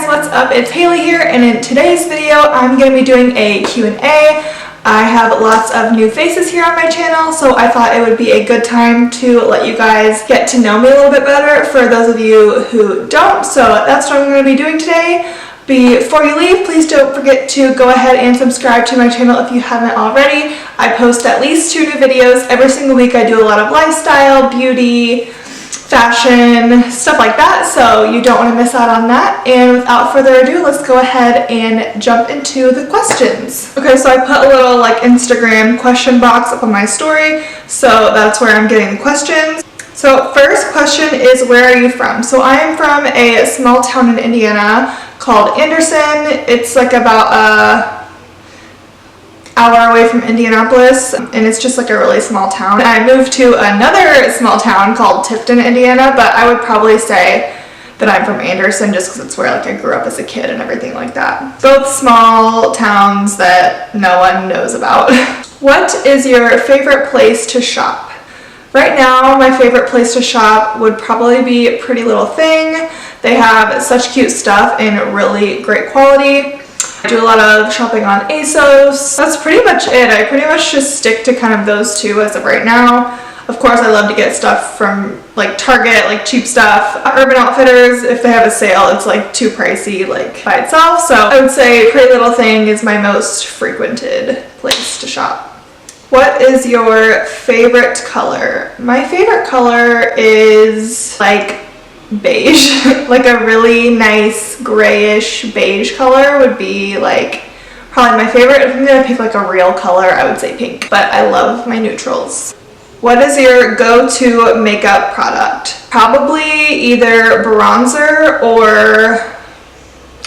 what's up? It's Haley here, and in today's video I'm going to be doing a Q&A. I have lots of new faces here on my channel, so I thought it would be a good time to let you guys get to know me a little bit better for those of you who don't. So that's what I'm going to be doing today. Before you leave, please don't forget to go ahead and subscribe to my channel if you haven't already. I post at least 2 new videos every single week. I do a lot of lifestyle, beauty, fashion, stuff like that, so you don't want to miss out on that. And without further ado, let's go ahead and jump into the questions. Okay, so I put a little like Instagram question box up on my story, so that's where I'm getting the questions. So first question is, where are you from? So I am from a small town in Indiana called Anderson. It's like about a hour away from Indianapolis, and it's just like a really small town. I moved to another small town called Tifton, Indiana, but I would probably say that I'm from Anderson just because it's where like I grew up as a kid and everything like that. Both small towns that no one knows about. What is your favorite place to shop? Right now, my favorite place to shop would probably be Pretty Little Thing. They have such cute stuff in really great quality. I do a lot of shopping on ASOS. That's pretty much it. I pretty much just stick to kind of those two as of right now. Of course, I love to get stuff from like Target, like cheap stuff. Urban Outfitters, if they have a sale, it's like too pricey like by itself. So I would say Pretty Little Thing is my most frequented place to shop. What is your favorite color? My favorite color is like beige. Like a really nice grayish beige color would be like probably my favorite. If I'm gonna pick like a real color, I would say pink, but I love my neutrals. What is your go-to makeup product? Probably either bronzer or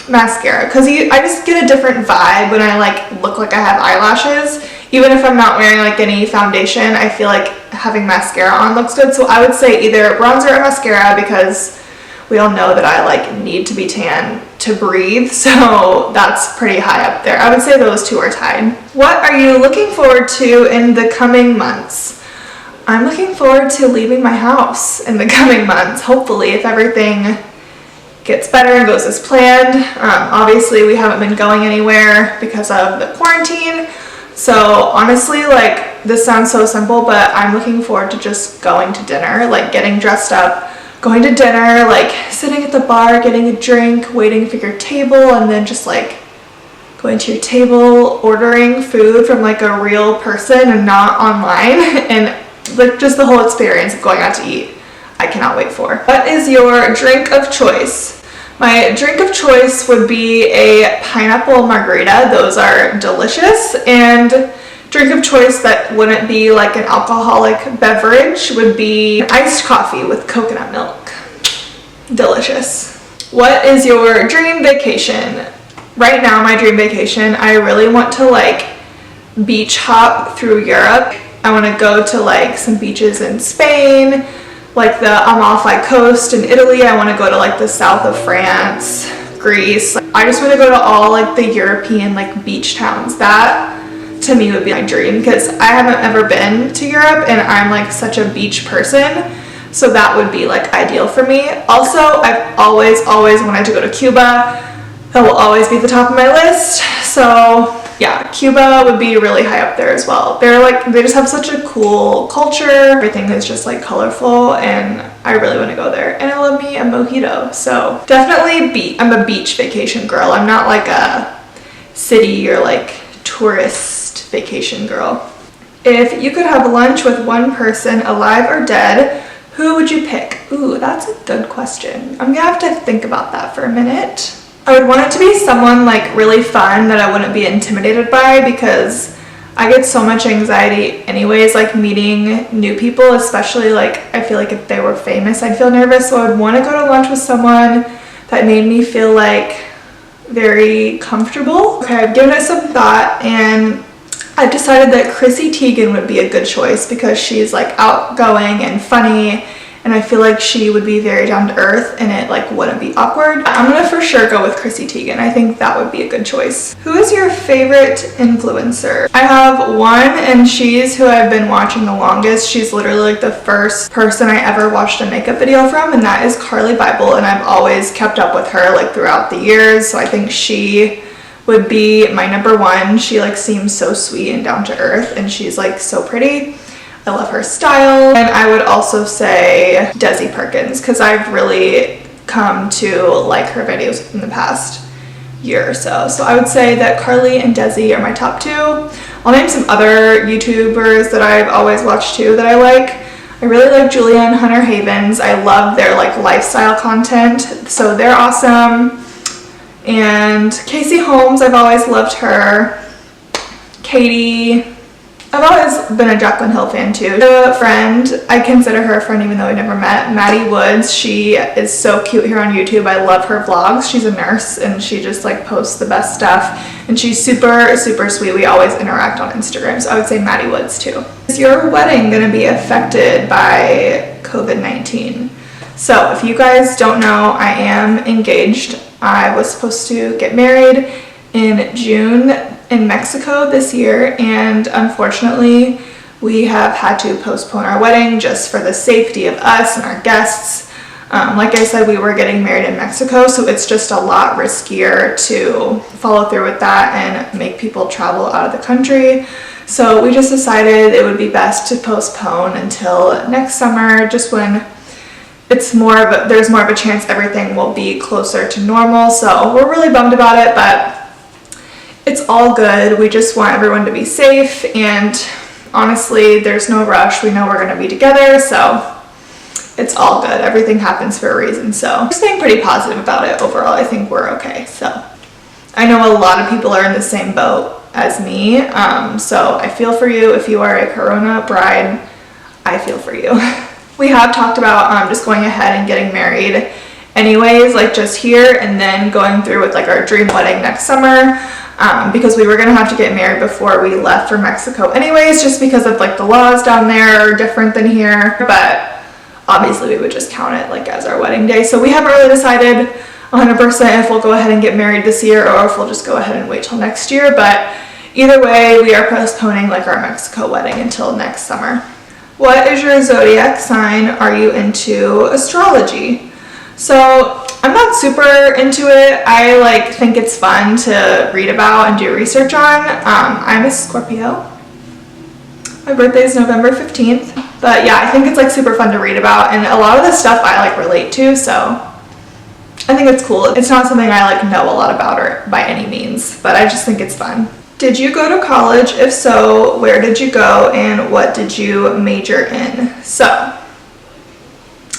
mascara, because I just get a different vibe when I like look like I have eyelashes. Even if I'm not wearing like any foundation, I feel like having mascara on looks good. So I would say either bronzer or mascara, because we all know that I like need to be tan to breathe. So that's pretty high up there. I would say those two are tied. What are you looking forward to in the coming months? I'm looking forward to leaving my house in the coming months, hopefully, if everything gets better and goes as planned. Obviously, we haven't been going anywhere because of the quarantine. So honestly, like, this sounds so simple, but I'm looking forward to just going to dinner, like getting dressed up, going to dinner, like sitting at the bar, getting a drink, waiting for your table, and then just like going to your table, ordering food from like a real person and not online, and like just the whole experience of going out to eat. I cannot wait for. What is your drink of choice? My drink of choice would be a pineapple margarita. Those are delicious. And drink of choice that wouldn't be like an alcoholic beverage would be iced coffee with coconut milk. Delicious. What is your dream vacation? Right now, my dream vacation, I really want to like beach hop through Europe. I want to go to like some beaches in Spain, like the Amalfi Coast in Italy. I want to go to like the south of France, Greece. I just want to go to all like the European like beach towns. That to me would be my dream, because I haven't ever been to Europe and I'm like such a beach person. So that would be like ideal for me. Also, I've always wanted to go to Cuba. That will always be at the top of my list. So yeah, Cuba would be really high up there as well. They just have such a cool culture. Everything is just like colorful, and I really want to go there. And I love me a mojito. So definitely I'm a beach vacation girl. I'm not like a city or like tourist vacation girl. If you could have lunch with one person, alive or dead, who would you pick? Ooh, that's a good question. I'm gonna have to think about that for a minute. I would want it to be someone like really fun that I wouldn't be intimidated by, because I get so much anxiety anyways, like meeting new people, especially like I feel like if they were famous, I'd feel nervous. So I would want to go to lunch with someone that made me feel like very comfortable. Okay, I've given it some thought, and I've decided that Chrissy Teigen would be a good choice, because she's like outgoing and funny, and I feel like she would be very down to earth and it like wouldn't be awkward. I'm gonna for sure go with Chrissy Teigen. I think that would be a good choice. Who is your favorite influencer? I have one, and she's who I've been watching the longest. She's literally like the first person I ever watched a makeup video from, and that is Carly Bible, and I've always kept up with her like throughout the years, so I think she would be my number one. She like seems so sweet and down to earth, and she's like so pretty. I love her style. And I would also say Desi Perkins, because I've really come to like her videos in the past year or so. So I would say that Carly and Desi are my top two. I'll name some other YouTubers that I've always watched too that I like. I really like Julia and Hunter Havens. I love their like lifestyle content, so they're awesome. And Casey Holmes, I've always loved her. Katie. I've always been a Jaclyn Hill fan too. A friend, I consider her a friend even though we never met, Maddie Woods. She is so cute here on YouTube. I love her vlogs. She's a nurse and she just like posts the best stuff, and she's super sweet. We always interact on Instagram, so I would say Maddie Woods too. Is your wedding gonna be affected by COVID-19? So if you guys don't know, I am engaged. I was supposed to get married in June in Mexico this year, and unfortunately we have had to postpone our wedding just for the safety of us and our guests. Like I said, we were getting married in Mexico, so it's just a lot riskier to follow through with that and make people travel out of the country. So we just decided it would be best to postpone until next summer, just when there's more of a chance everything will be closer to normal. So we're really bummed about it, but it's all good. We just want everyone to be safe, and honestly, there's no rush. We know we're gonna be together, so it's all good. Everything happens for a reason. So I'm just being pretty positive about it overall. I think we're okay. So I know a lot of people are in the same boat as me, so I feel for you. If you are a Corona bride, I feel for you. We have talked about just going ahead and getting married anyways, like just here, and then going through with like our dream wedding next summer, because we were gonna have to get married before we left for Mexico anyways, just because of like the laws down there are different than here, but obviously we would just count it like as our wedding day. So we haven't really decided 100% if we'll go ahead and get married this year or if we'll just go ahead and wait till next year, but either way we are postponing like our Mexico wedding until next summer. What is your zodiac sign? Are you into astrology? So I'm not super into it. I like think it's fun to read about and do research on. I'm a Scorpio. My birthday is November 15th. But yeah, I think it's like super fun to read about, and a lot of the stuff I like relate to, so I think it's cool. It's not something I like know a lot about or by any means, but I just think it's fun. Did you go to college? If so, where did you go and what did you major in? So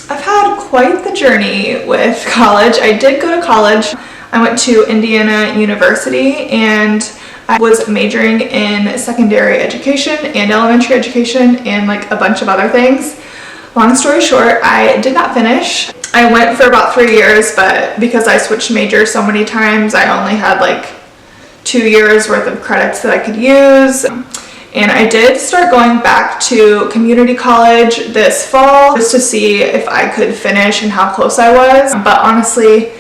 I've had quite the journey with college. I did go to college. I went to Indiana University, and I was majoring in secondary education and elementary education and like a bunch of other things. Long story short, I did not finish. I went for about 3 years, but because I switched majors so many times, I only had like 2 years worth of credits that I could use. And I did start going back to community college this fall just to see if I could finish and how close I was. But honestly,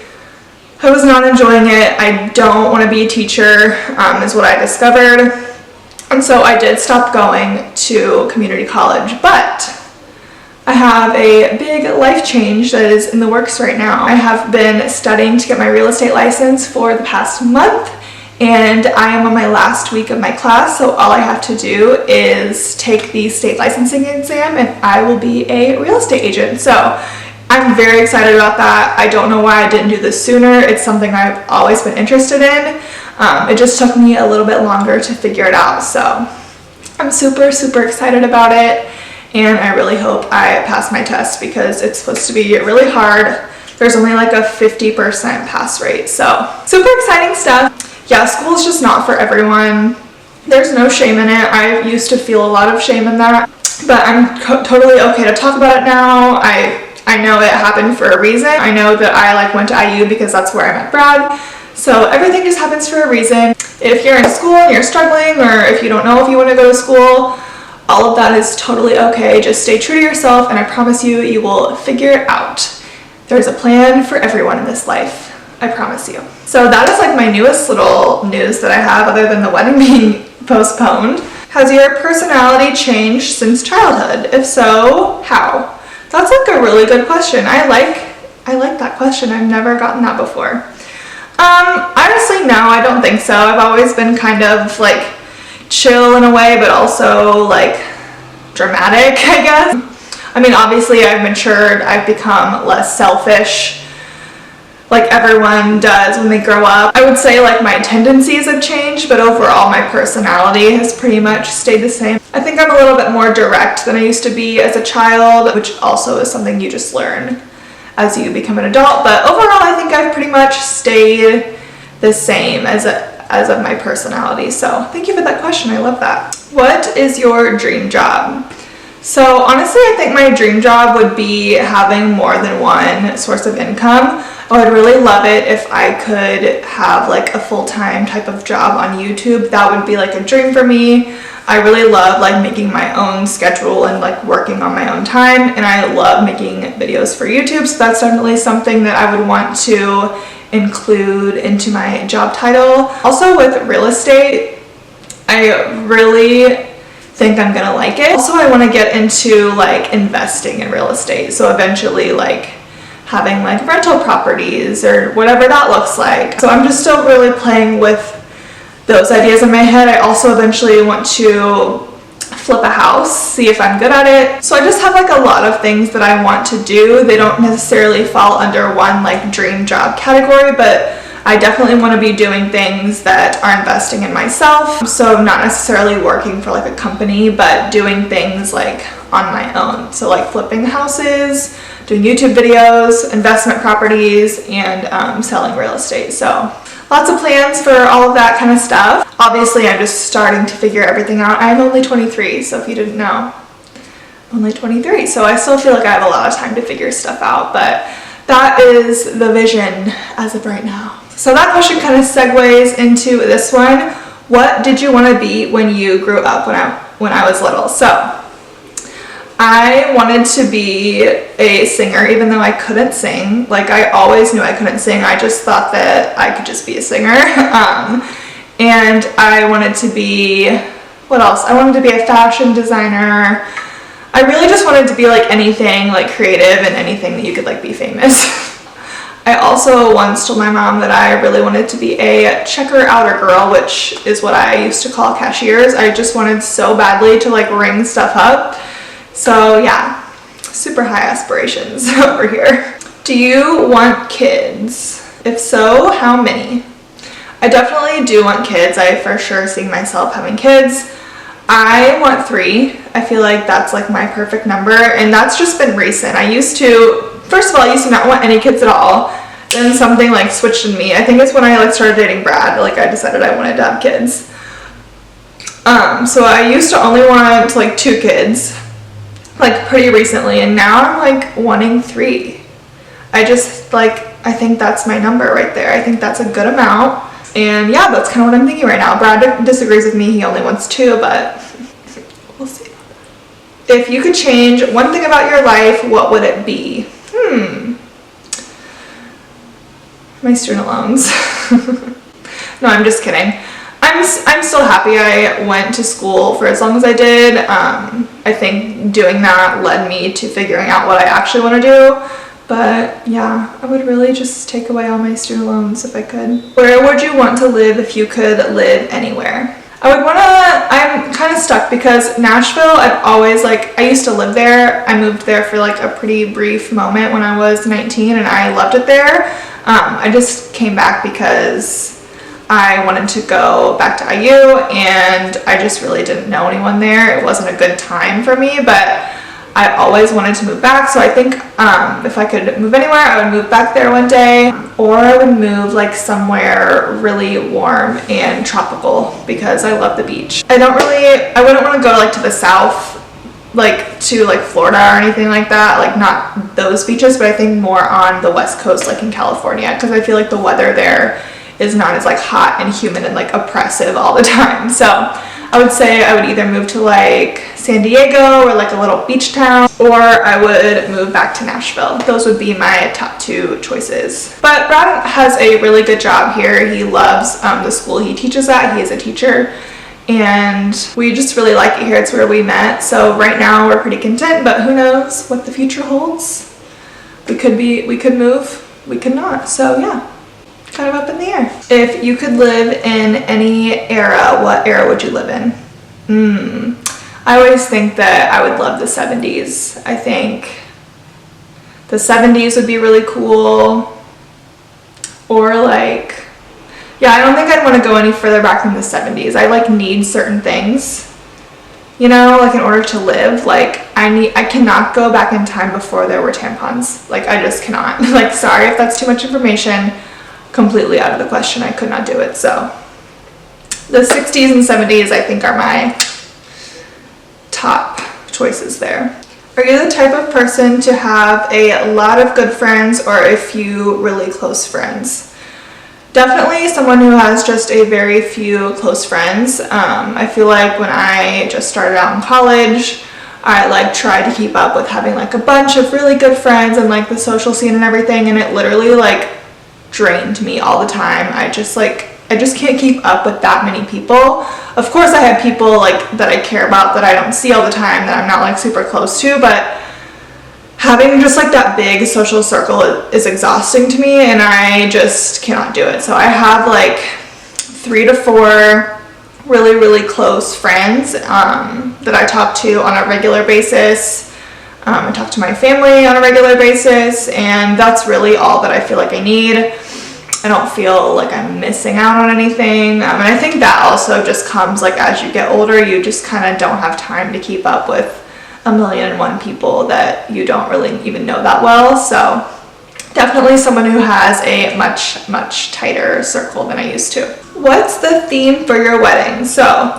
I was not enjoying it. I don't want to be a teacher, is what I discovered. And so I did stop going to community college. But I have a big life change that is in the works right now. I have been studying to get my real estate license for the past month, and I am on my last week of my class, so all I have to do is take the state licensing exam and I will be a real estate agent. So I'm very excited about that. I don't know why I didn't do this sooner. It's something I've always been interested in. It just took me a little bit longer to figure it out. So I'm super excited about it, and I really hope I pass my test because it's supposed to be really hard. There's only like a 50% pass rate, so super exciting stuff. Yeah, school is just not for everyone. There's no shame in it. I used to feel a lot of shame in that, but I'm totally okay to talk about it now. I know it happened for a reason. I know that I went to IU because that's where I met Brad. So everything just happens for a reason. If you're in school and you're struggling, or if you don't know if you want to go to school, All of that is totally okay. Just stay true to yourself, and I promise you, you will figure it out. There's a plan for everyone in this life. I promise you. So that is like my newest little news that I have, other than the wedding being postponed. Has your personality changed since childhood? If so, how? That's like a really good question. I like that question. I've never gotten that before. Honestly, no, I don't think so. I've always been kind of like chill in a way, but also like dramatic, I guess. I mean, obviously I've matured. I've become less selfish, like everyone does when they grow up. I would say like my tendencies have changed, but overall my personality has pretty much stayed the same. I think I'm a little bit more direct than I used to be as a child, which also is something you just learn as you become an adult. But overall, I think I've pretty much stayed the same as of my personality. So thank you for that question. I love that. What is your dream job? So honestly, I think my dream job would be having more than one source of income. I would really love it if I could have like a full-time type of job on YouTube. That would be like a dream for me. I really love like making my own schedule and like working on my own time, and I love making videos for YouTube, so that's definitely something that I would want to include into my job title. Also with real estate, I really think I'm gonna like it. Also, I want to get into like investing in real estate, so eventually like having like rental properties or whatever that looks like. So I'm just still really playing with those ideas in my head. I also eventually want to flip a house, see if I'm good at it. So I just have like a lot of things that I want to do. They don't necessarily fall under one like dream job category, but I definitely want to be doing things that are investing in myself. So not necessarily working for like a company, but doing things like on my own. So like flipping houses, doing YouTube videos, investment properties, and selling real estate. So lots of plans for all of that kind of stuff. Obviously, I'm just starting to figure everything out. I'm only 23, so if you didn't know, I'm only 23. So I still feel like I have a lot of time to figure stuff out, but that is the vision as of right now. So that question kind of segues into this one. What did you want to be when you grew up, when I was little? So I wanted to be a singer, even though I couldn't sing. Like, I always knew I couldn't sing. I just thought that I could just be a singer. And I wanted to be, what else? I wanted to be a fashion designer. I really just wanted to be like anything like creative and anything that you could like be famous. I also once told my mom that I really wanted to be a checker outer girl, which is what I used to call cashiers. I just wanted so badly to like ring stuff up. So yeah, super high aspirations over here. Do you want kids? If so, how many? I definitely do want kids. I for sure see myself having kids. I want 3. I feel like that's like my perfect number, and that's just been recent. First of all, I used to not want any kids at all. Then something like switched in me. I think it's when I like started dating Brad, like I decided I wanted to have kids. So I used to only want like 2 kids, like pretty recently, and now I'm like wanting 3. I think that's my number right there. I think that's a good amount. And yeah, that's kind of what I'm thinking right now. Brad disagrees with me. He only wants 2, but we'll see. If you could change one thing about your life, what would it be? My student loans. No, I'm just kidding. I'm still happy I went to school for as long as I did. I think doing that led me to figuring out what I actually want to do. But yeah, I would really just take away all my student loans if I could. Where would you want to live if you could live anywhere? I'm kind of stuck because Nashville, I used to live there. I moved there for like a pretty brief moment when I was 19, and I loved it there. I just came back because I wanted to go back to IU, and I just really didn't know anyone there. It wasn't a good time for me, but I always wanted to move back. So I think if I could move anywhere, I would move back there one day, or I would move like somewhere really warm and tropical because I love the beach. I wouldn't want to go like to the south, like to like Florida or anything like that, like not those beaches, but I think more on the west coast, like in California, because I feel like the weather there is not as like hot and humid and like oppressive all the time. So I would say I would either move to like San Diego or like a little beach town, or I would move back to Nashville. Those would be my top 2 choices. But Brad has a really good job here. He loves the school he teaches at. He is a teacher, and we just really like it here. It's where we met. So right now we're pretty content, but who knows what the future holds. We could move, we could not. So yeah, kind of up in the air. If you could live in any era, what era would you live in? I always think that I would love the 70s. I think the 70s would be really cool. Or like, yeah, I don't think I'd want to go any further back than the 70s. I like need certain things, you know, like in order to live. Like I cannot go back in time before there were tampons. Like I just cannot. Like, sorry if that's too much information. Completely out of the question. I could not do it. So the 60s and 70s I think are my top choices there. Are you the type of person to have a lot of good friends or a few really close friends? Definitely someone who has just a very few close friends. I feel like when I just started out in college, I like tried to keep up with having like a bunch of really good friends and like the social scene and everything, and it literally like drained me all the time. I just can't keep up with that many people. Of course I have people like that I care about that I don't see all the time, that I'm not like super close to, but having just like that big social circle is exhausting to me, and I just cannot do it. So I have like 3 to 4 really, really close friends that I talk to on a regular basis. I talk to my family on a regular basis, and that's really all that I feel like I need. I don't feel like I'm missing out on anything. And I think that also just comes like as you get older, you just kind of don't have time to keep up with 1,000,001 people that you don't really even know that well. So definitely someone who has a much, much tighter circle than I used to. What's the theme for your wedding? So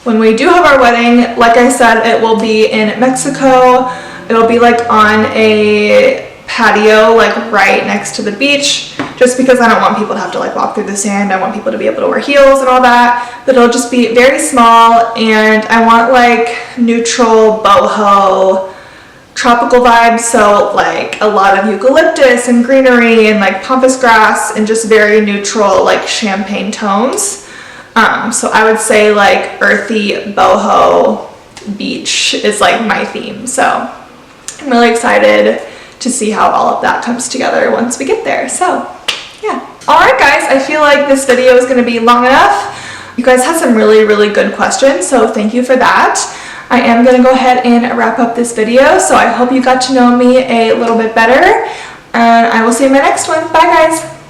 when we do have our wedding, like I said, it will be in Mexico. It'll be like on a patio, like right next to the beach, just because I don't want people to have to like walk through the sand. I want people to be able to wear heels and all that, but it'll just be very small, and I want like neutral boho tropical vibes, so like a lot of eucalyptus and greenery and like pampas grass and just very neutral like champagne tones. So I would say like earthy boho beach is like my theme. So I'm really excited to see how all of that comes together once we get there. So yeah. Alright guys, I feel like this video is going to be long enough. You guys had some really, really good questions, so thank you for that. I am going to go ahead and wrap up this video, so I hope you got to know me a little bit better, and I will see you in my next one. Bye guys!